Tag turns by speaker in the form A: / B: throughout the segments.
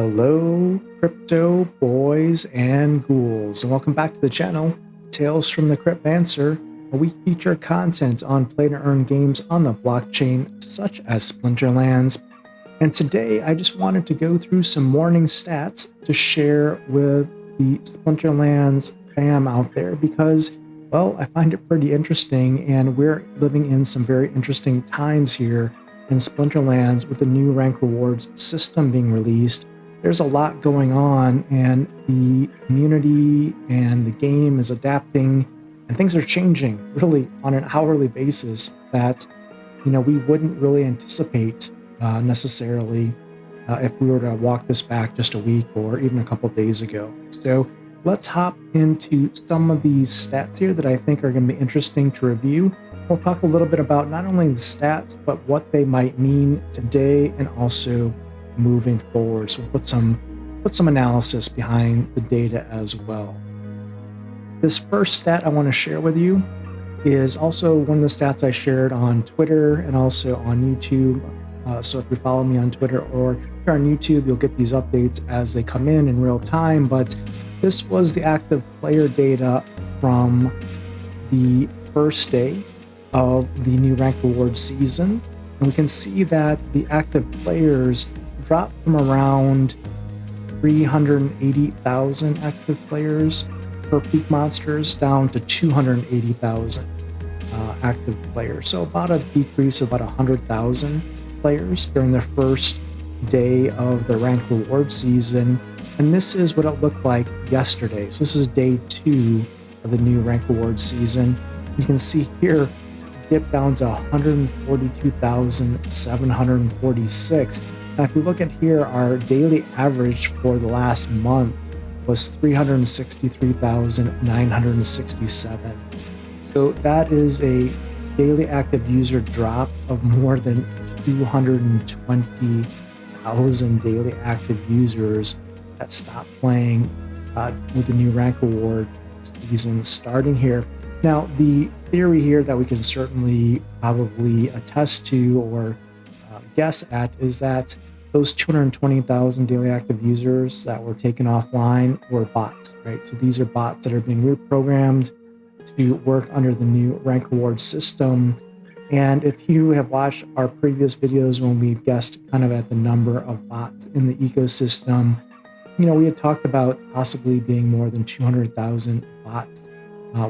A: Hello, crypto boys and ghouls, and welcome back to the channel, Tales from the Cryptmancer, where we feature content on play-to-earn games on the blockchain, such as Splinterlands. And today, I just wanted to go through some morning stats to share with the Splinterlands fam out there because, well, I find it pretty interesting, and we're living in some very interesting times here in Splinterlands with the new rank rewards system being released. There's a lot going on, and the community and the game is adapting, and things are changing really on an hourly basis that we wouldn't really anticipate necessarily if we were to walk this back just a week or even a couple days ago. So let's hop into some of these stats here that I think are going to be interesting to review. We'll talk a little bit about not only the stats, but what they might mean today and also moving forward. So we'll put some analysis behind the data as well. This first stat I want to share with you is also one of the stats I shared on Twitter and also on YouTube. So if you follow me on Twitter or here on YouTube, you'll get these updates as they come in real time. But this was the active player data from the first day of the new rank reward season. And we can see that the active players dropped from around 380,000 active players per peak monsters down to 280,000 active players. So about a decrease of about 100,000 players during the first day of the rank reward season. And this is what it looked like yesterday. So this is day 2 of the new rank reward season. You can see here dip down to 142,746. Now, if we look at here, our daily average for the last month was 363,967. So that is a daily active user drop of more than 220,000 daily active users that stopped playing with the new rank reward season starting here. Now, the theory here that we can certainly probably attest to or guess at is that those 220,000 daily active users that were taken offline were bots, right? So these are bots that are being reprogrammed to work under the new rank reward system. And if you have watched our previous videos when we've guessed kind of at the number of bots in the ecosystem, we had talked about possibly being more than 200,000 bots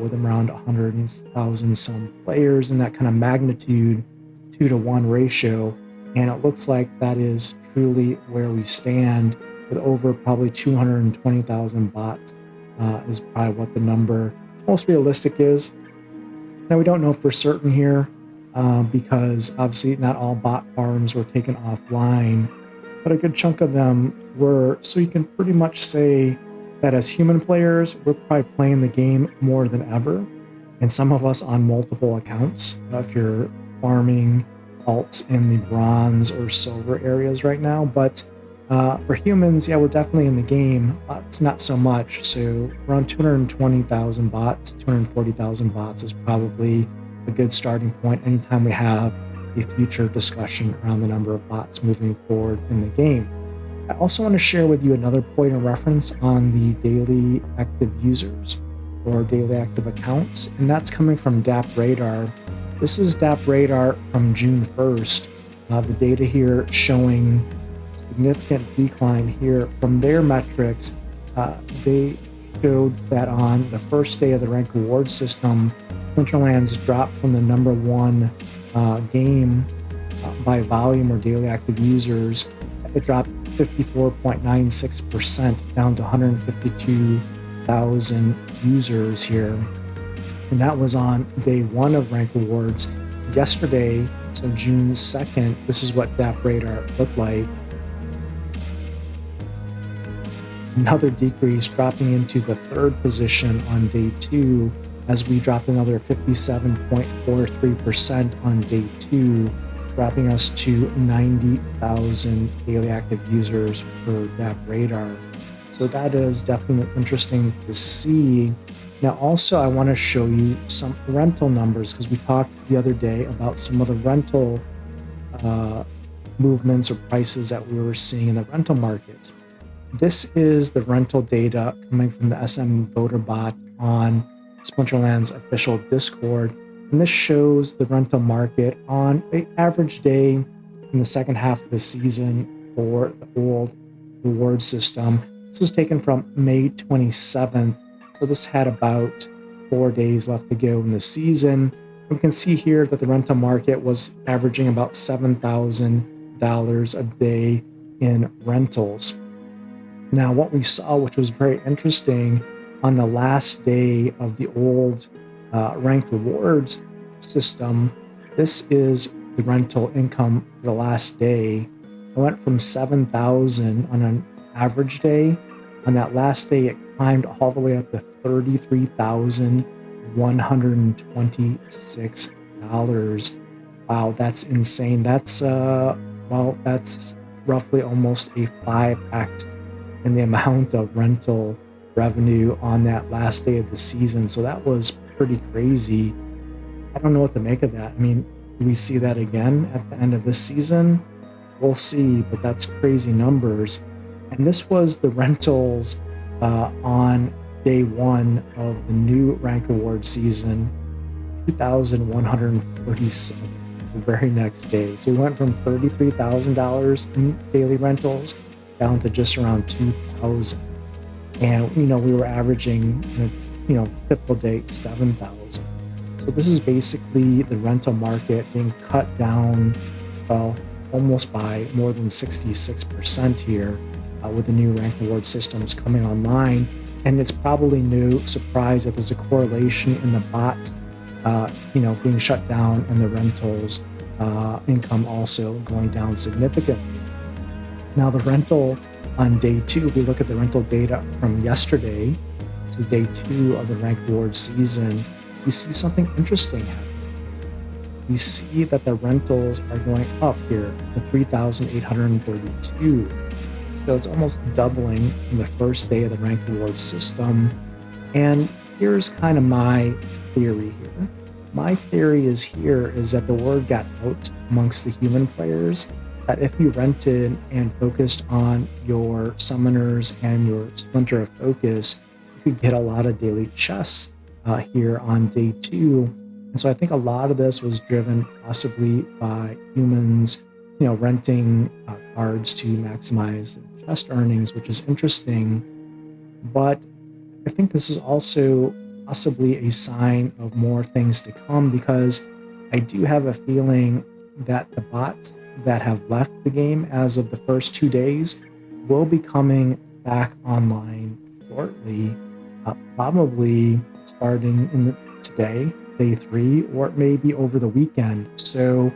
A: with around 100,000 some players in that kind of magnitude 2-to-1 ratio. And it looks like that is truly where we stand with over probably 220,000 bots is probably what the number most realistic is. Now, we don't know for certain here because obviously not all bot farms were taken offline, but a good chunk of them were. So you can pretty much say that as human players, we're probably playing the game more than ever, and some of us on multiple accounts. If you're farming alts in the bronze or silver areas right now, but for humans, yeah, we're definitely in the game. Bots not so much. So around 220,000 bots, 240,000 bots is probably a good starting point anytime we have a future discussion around the number of bots moving forward in the game. I also want to share with you another point of reference on the daily active users or daily active accounts, and that's coming from DAP Radar. This is DAP Radar from June 1st. The data here showing significant decline here from their metrics. They showed that on the first day of the rank reward system, Winterlands dropped from the number 1 game by volume or daily active users. It dropped 54.96% down to 152,000 users here. And that was on day 1 of rank rewards. Yesterday, so June 2nd, this is what DAP Radar looked like. Another decrease, dropping into the 3rd position on day 2 as we dropped another 57.43% on day 2, dropping us to 90,000 daily active users for DAP Radar. So that is definitely interesting to see. Now, also, I want to show you some rental numbers because we talked the other day about some of the rental movements or prices that we were seeing in the rental markets. This is the rental data coming from the SM voter bot on Splinterland's official Discord. And this shows the rental market on an average day in the second half of the season for the old reward system. This was taken from May 27th. So this had about 4 days left to go in the season. We can see here that the rental market was averaging about $7,000 a day in rentals. Now, what we saw, which was very interesting, on the last day of the old ranked rewards system, this is the rental income for the last day. It went from 7,000 on an average day. On that last day, it climbed all the way up to $33,126. Wow, that's insane. That's that's roughly almost a 5x in the amount of rental revenue on that last day of the season. So that was pretty crazy. I don't know what to make of that. I mean, do we see that again at the end of this season? We'll see, but that's crazy numbers. And this was the rentals on day one of the new rank award season, 2,147, the very next day. So we went from $33,000 in daily rentals down to just around 2,000. And, we were averaging, typical day, 7,000. So this is basically the rental market being cut down, well, almost by more than 66% here with the new rank award systems coming online. And it's probably no surprise that there's a correlation in the bots, being shut down and the rentals income also going down significantly. Now, the rental on day two, if we look at the rental data from yesterday, this is day 2 of the ranked award season, we see something interesting happening. We see that the rentals are going up here to 3,832. So it's almost doubling from the first day of the ranked award system. And here's kind of my theory here. My theory is that the word got out amongst the human players that if you rented and focused on your summoners and your splinter of focus, you could get a lot of daily chests here on day 2. And so I think a lot of this was driven possibly by humans, renting cards to maximize the chest earnings, which is interesting. But I think this is also possibly a sign of more things to come, because I do have a feeling that the bots that have left the game as of the first 2 days will be coming back online shortly, probably starting today, day 3, or maybe over the weekend. So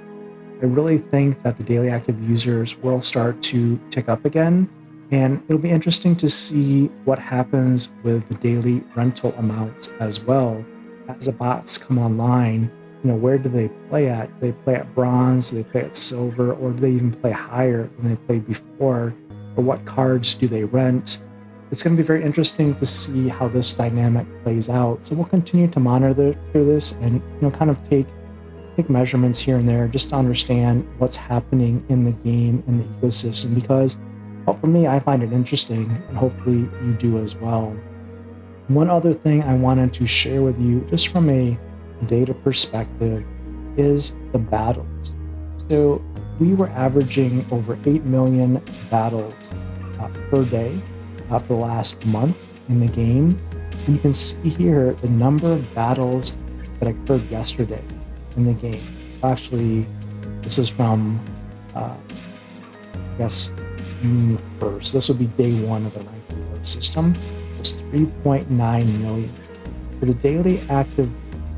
A: I really think that the daily active users will start to tick up again, and it'll be interesting to see what happens with the daily rental amounts as well as the bots come online. Where do they play at? Do they play at bronze? Do they play at silver? Or do they even play higher than they played before? Or what cards do they rent? It's going to be very interesting to see how this dynamic plays out. So we'll continue to monitor this and kind of take measurements here and there just to understand what's happening in the game, in the ecosystem, because for me, I find it interesting, and hopefully you do as well. One other thing I wanted to share with you, just from a data perspective, is the battles. So we were averaging over 8 million battles per day for the last month in the game. And you can see here the number of battles that occurred yesterday in the game. Actually, this is from, June 1st. This would be day 1 of the ranked reward system. It's 3.9 million. So the daily active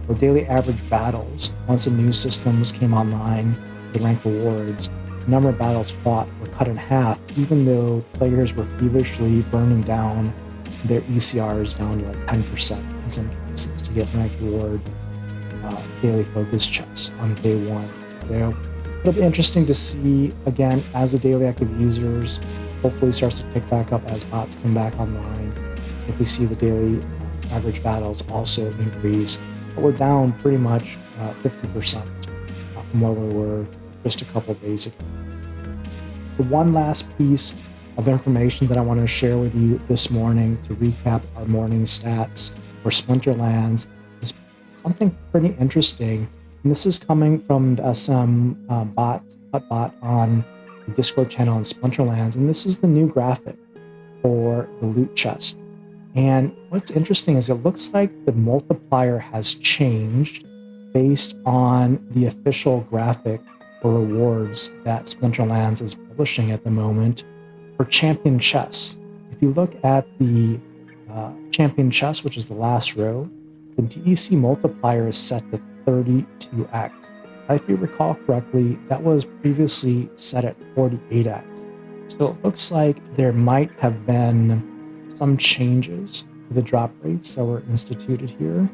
A: or daily average battles, once the new systems came online, the ranked rewards, the number of battles fought were cut in half, even though players were feverishly burning down their ECRs down to like 10% in some cases to get ranked reward daily focus chests on day 1. So it'll be interesting to see, again, as the daily active users hopefully starts to tick back up as bots come back online, if we see the daily average battles also increase. But we're down pretty much 50% from where we were just a couple days ago. The one last piece of information that I want to share with you this morning to recap our morning stats for Splinterlands is something pretty interesting. And this is coming from the SM bot on the Discord channel in Splinterlands. And this is the new graphic for the loot chest. And what's interesting is it looks like the multiplier has changed based on the official graphic for rewards that Splinterlands is publishing at the moment for champion chests. If you look at the champion chest, which is the last row, the DEC multiplier is set to 32x. If you recall correctly, that was previously set at 48x. So it looks like there might have been some changes to the drop rates that were instituted here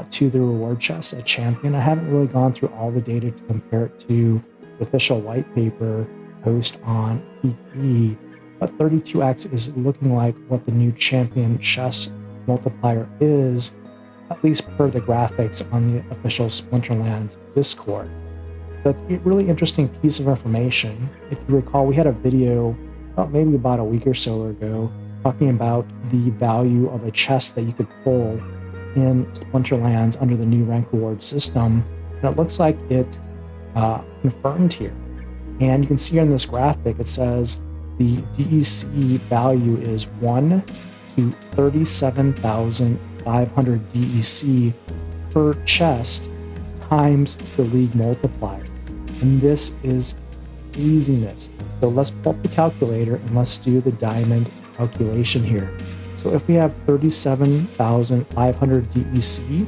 A: to the reward chests at champion. I haven't really gone through all the data to compare it to the official white paper post on PD, but 32x is looking like what the new champion chest multiplier is, at least per the graphics on the official Splinterlands Discord. But a really interesting piece of information, if you recall, we had a video maybe about a week or so ago talking about the value of a chest that you could pull in Splinterlands under the new rank reward system, and it looks like it's confirmed here. And you can see on this graphic, it says the DEC value is 1 to 37,500 DEC per chest times the league multiplier. And this is craziness. So let's pull up the calculator and let's do the diamond calculation here. So if we have 37,500 DEC,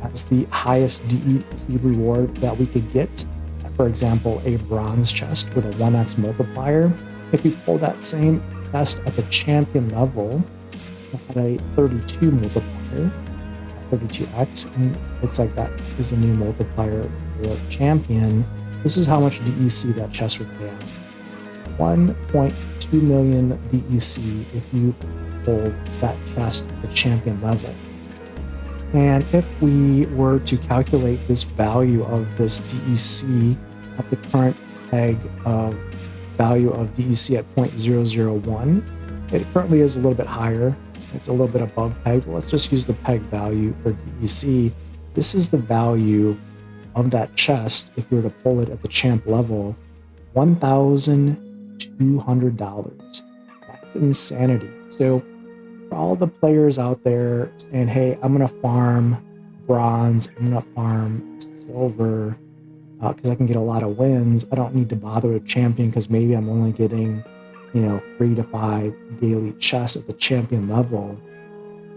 A: that's the highest DEC reward that we could get. For example, a bronze chest with a 1x multiplier. If you pull that same chest at the champion level at a 32 multiplier, 32x, and it looks like that is a new multiplier for champion. This is how much DEC that chest would pay out. 1.2 million DEC if you pull that chest at the champion level. And if we were to calculate this value of this DEC at the current peg of value of DEC at 0.001, it currently is a little bit higher. It's a little bit above peg, but let's just use the peg value for DEC. This is the value of that chest if we were to pull it at the champ level, $1,200. That's insanity. So for all the players out there saying, hey, I'm going to farm bronze, I'm going to farm silver because I can get a lot of wins. I don't need to bother with champion because maybe I'm only getting 3 to 5 daily chests at the champion level.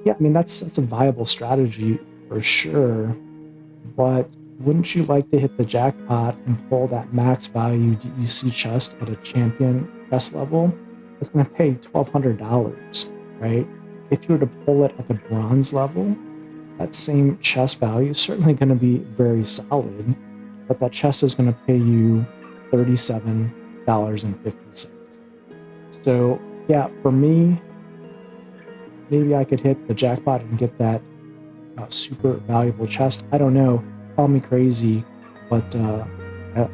A: Yeah, I mean, that's a viable strategy for sure. But wouldn't you like to hit the jackpot and pull that max value DEC chest at a champion chest level? It's going to pay $1,200, right? If you were to pull it at the bronze level, that same chest value is certainly going to be very solid, but that chest is going to pay you $37.50. So yeah, for me, maybe I could hit the jackpot and get that super valuable chest. I don't know, call me crazy, but I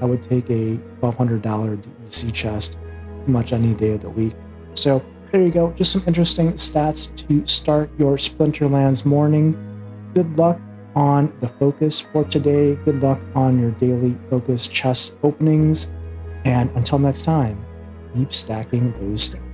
A: would take a $1,200 DEC chest pretty much any day of the week. So there you go, just some interesting stats to start your Splinterlands morning. Good luck on the focus for today. Good luck on your daily focus chest openings. And until next time, keep stacking those stats.